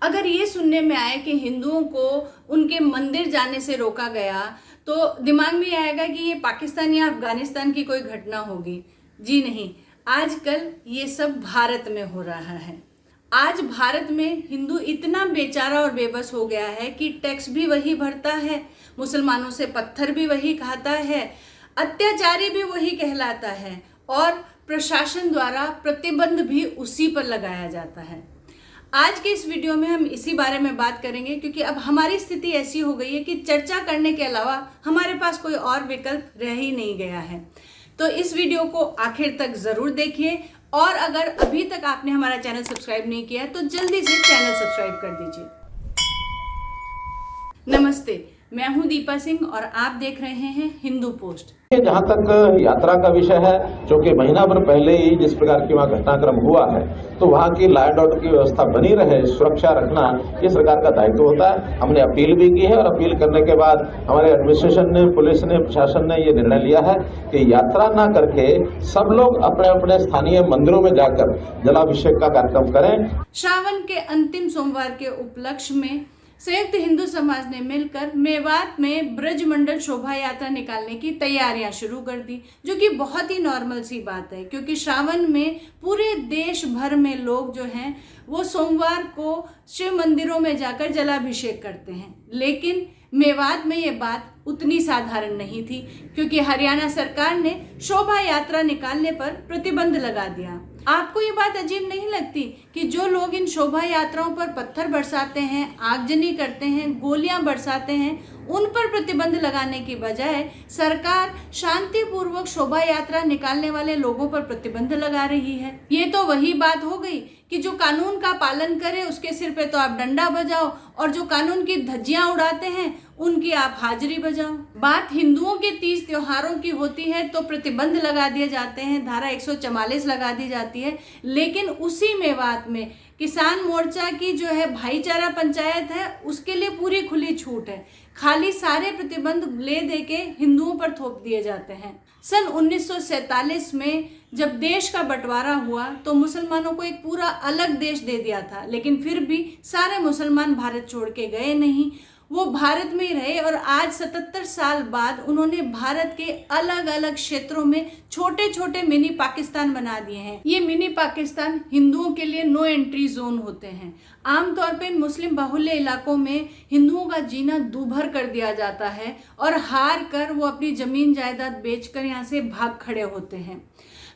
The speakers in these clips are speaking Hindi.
अगर ये सुनने में आए कि हिंदुओं को उनके मंदिर जाने से रोका गया तो दिमाग में आएगा कि ये पाकिस्तान या अफगानिस्तान की कोई घटना होगी। जी नहीं, आजकल ये सब भारत में हो रहा है। आज भारत में हिंदू इतना बेचारा और बेबस हो गया है कि टैक्स भी वही भरता है, मुसलमानों से पत्थर भी वही खाता है, अत्याचारी भी वही कहलाता है और प्रशासन द्वारा प्रतिबंध भी उसी पर लगाया जाता है। आज के इस वीडियो में हम इसी बारे में बात करेंगे, क्योंकि अब हमारी स्थिति ऐसी हो गई है कि चर्चा करने के अलावा हमारे पास कोई और विकल्प रह ही नहीं गया है। तो इस वीडियो को आखिर तक जरूर देखिए और अगर अभी तक आपने हमारा चैनल सब्सक्राइब नहीं किया तो जल्दी से चैनल सब्सक्राइब कर दीजिए। नमस्ते, मैं हूं दीपा सिंह और आप देख रहे हैं हिंदू पोस्ट। जहां तक यात्रा का विषय है, क्योंकि महीना भर पहले ही जिस प्रकार की वहाँ घटनाक्रम हुआ है, तो वहाँ की लॉ एंड ऑर्डर की व्यवस्था बनी रहे, सुरक्षा रखना ये सरकार का दायित्व होता है। हमने अपील भी की है और अपील करने के बाद हमारे एडमिनिस्ट्रेशन ने, पुलिस ने, प्रशासन ने ये निर्णय लिया है कि यात्रा न करके सब लोग अपने अपने स्थानीय मंदिरों में जाकर जलाभिषेक का कार्यक्रम करें। श्रावण के अंतिम सोमवार के उपलक्ष्य में संयुक्त हिंदू समाज ने मिलकर मेवात में ब्रजमंडल शोभा यात्रा निकालने की तैयारियां शुरू कर दी, जो कि बहुत ही नॉर्मल सी बात है, क्योंकि श्रावण में पूरे देश भर में लोग जो हैं वो सोमवार को शिव मंदिरों में जाकर जलाभिषेक करते हैं। लेकिन मेवात में ये बात उतनी साधारण नहीं थी, क्योंकि हरियाणा सरकार ने शोभा यात्रा निकालने पर प्रतिबंध लगा दिया। आपको ये बात अजीब नहीं लगती कि जो लोग इन शोभा यात्राओं पर पत्थर बरसाते हैं, आगजनी करते हैं, गोलियां बरसाते हैं, उन पर प्रतिबंध लगाने की बजाय सरकार शांतिपूर्वक शोभा यात्रा निकालने वाले लोगों पर प्रतिबंध लगा रही है। ये तो वही बात हो गई कि जो कानून का पालन करे उसके सिर पे तो आप डंडा बजाओ और जो कानून की धज्जियां उड़ाते हैं उनकी आप हाजिरी बजाओ। बात हिंदुओं के तीज त्योहारों की होती है तो प्रतिबंध लगा दिए जाते हैं, धारा 144 लगा दी जाती है। लेकिन उसी मेवात में किसान मोर्चा की जो है भाईचारा पंचायत है, उसके लिए पूरी खुली छूट है। खाली सारे प्रतिबंध ले दे के हिंदुओं पर थोप दिए जाते हैं। सन 1947 में जब देश का बंटवारा हुआ तो मुसलमानों को एक पूरा अलग देश दे दिया था, लेकिन फिर भी सारे मुसलमान भारत छोड़ के गए नहीं, वो भारत में ही रहे और आज 77 साल बाद उन्होंने भारत के अलग अलग क्षेत्रों में छोटे छोटे मिनी पाकिस्तान बना दिए हैं। ये मिनी पाकिस्तान हिंदुओं के लिए नो एंट्री जोन होते हैं। आमतौर पर इन मुस्लिम बाहुल्य इलाकों में हिंदुओं का जीना दूभर कर दिया जाता है और हार कर वो अपनी जमीन जायदाद बेचकर यहाँ से भाग खड़े होते हैं।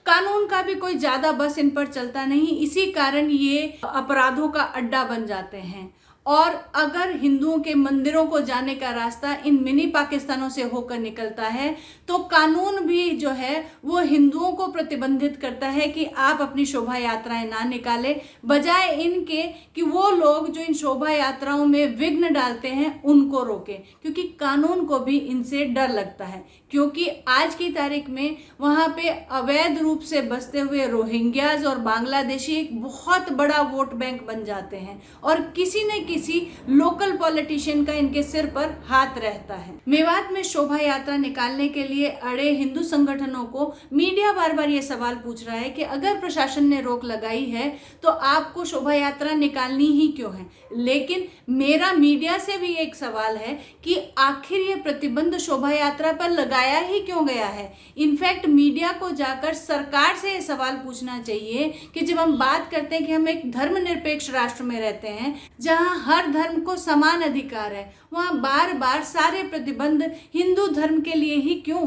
कानून का भी कोई ज्यादा बस इन पर चलता नहीं, इसी कारण ये अपराधों का अड्डा बन जाते हैं। और अगर हिंदुओं के मंदिरों को जाने का रास्ता इन मिनी पाकिस्तानों से होकर निकलता है तो कानून भी जो है वो हिंदुओं को प्रतिबंधित करता है कि आप अपनी शोभा यात्राएं ना निकालें, बजाय इनके कि वो लोग जो इन शोभा यात्राओं में विघ्न डालते हैं उनको रोके, क्योंकि कानून को भी इनसे डर लगता है। क्योंकि आज की तारीख में वहाँ पे अवैध रूप से बसते हुए रोहिंग्याज और बांग्लादेशी एक बहुत बड़ा वोट बैंक बन जाते हैं और किसी न किसी लोकल पॉलिटिशियन का इनके सिर पर हाथ रहता है। मेवात में शोभा यात्रा निकालने के लिए अड़े हिंदू संगठनों को मीडिया बार बार ये सवाल पूछ रहा है कि अगर प्रशासन ने रोक लगाई है तो आपको शोभा यात्रा निकालनी ही क्यों है। लेकिन मेरा मीडिया से भी एक सवाल है कि आखिर ये प्रतिबंध शोभा यात्रा पर लगाया ही क्यों गया है। इनफैक्ट मीडिया को जाकर सरकार से ये सवाल पूछना चाहिए कि जब हम बात करते हैं कि हम एक धर्मनिरपेक्ष राष्ट्र में रहते हैं जहां हर धर्म को समान अधिकार है, वहां बार बार सारे प्रतिबंध हिंदू धर्म के लिए ही क्यों?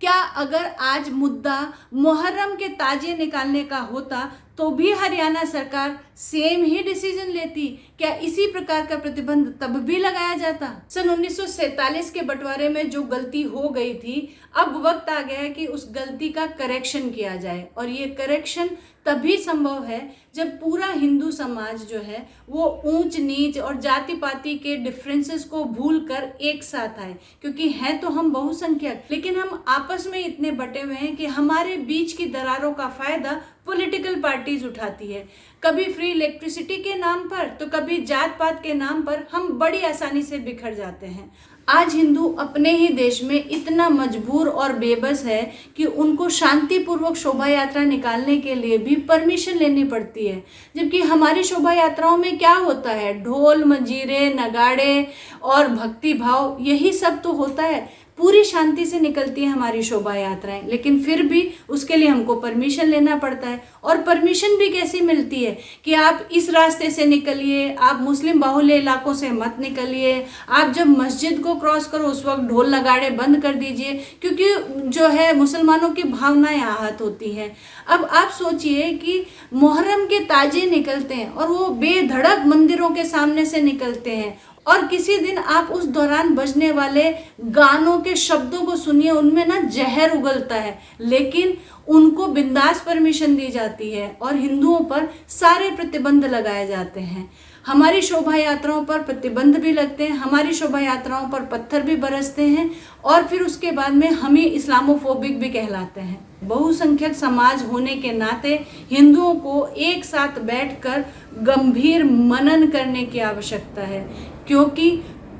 क्या अगर आज मुद्दा मुहर्रम के ताजिए निकालने का होता तो भी हरियाणा सरकार सेम ही डिसीजन लेती? क्या इसी प्रकार का प्रतिबंध तब भी लगाया जाता? सन 1947 के बंटवारे में जो गलती हो गई थी, अब वक्त आ गया है कि उस गलती का करेक्शन किया जाए और ये करेक्शन तभी संभव है जब पूरा हिंदू समाज जो है वो ऊंच नीच और जाति पाति के डिफरेंसेस को भूलकर एक साथ आए। क्योंकि हैं तो हम बहुसंख्यक, लेकिन हम आपस में इतने बटे हुए हैं कि हमारे बीच की दरारों का फायदा पॉलिटिकल पार्टीज उठाती है। कभी फ्री इलेक्ट्रिसिटी के नाम पर तो कभी जात पात के नाम पर हम बड़ी आसानी से बिखर जाते हैं। आज हिंदू अपने ही देश में इतना मजबूर और बेबस है कि उनको शांतिपूर्वक शोभा यात्रा निकालने के लिए भी परमिशन लेनी पड़ती है। जबकि हमारी शोभा यात्राओं में क्या होता है, ढोल मंजीरे नगाड़े और भक्ति भाव, यही सब तो होता है। पूरी शांति से निकलती है हमारी शोभा यात्राएं, लेकिन फिर भी उसके लिए हमको परमिशन लेना पड़ता है। और परमिशन भी कैसी मिलती है कि आप इस रास्ते से निकलिए, आप मुस्लिम बाहुल्य इलाकों से मत निकलिए, आप जब मस्जिद को क्रॉस करो उस वक्त ढोल नगाड़े बंद कर दीजिए, क्योंकि जो है मुसलमानों की भावनाएं आहत होती हैं। अब आप सोचिए कि मुहर्रम के ताजे निकलते हैं और वो बेधड़क मंदिरों के सामने से निकलते हैं, और किसी दिन आप उस दौरान बजने वाले गानों के शब्दों को सुनिए, उनमें ना जहर उगलता है, लेकिन उनको बिंदास परमिशन दी जाती है और हिंदुओं पर सारे प्रतिबंध लगाए जाते हैं। हमारी शोभा यात्राओं पर प्रतिबंध भी लगते हैं, हमारी शोभा यात्राओं पर पत्थर भी बरसते हैं, और फिर उसके बाद में हम ही इस्लामोफोबिक भी कहलाते हैं। बहुसंख्यक समाज होने के नाते हिंदुओं को एक साथ बैठकर गंभीर मनन करने की आवश्यकता है, क्योंकि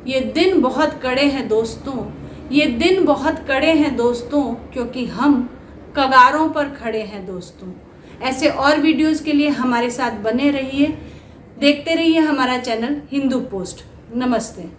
ये दिन बहुत कड़े हैं दोस्तों, ये दिन बहुत कड़े हैं दोस्तों, क्योंकि हम कगारों पर खड़े हैं दोस्तों। ऐसे और वीडियोस के लिए हमारे साथ बने रहिए, देखते रहिए हमारा चैनल हिंदू पोस्ट। नमस्ते।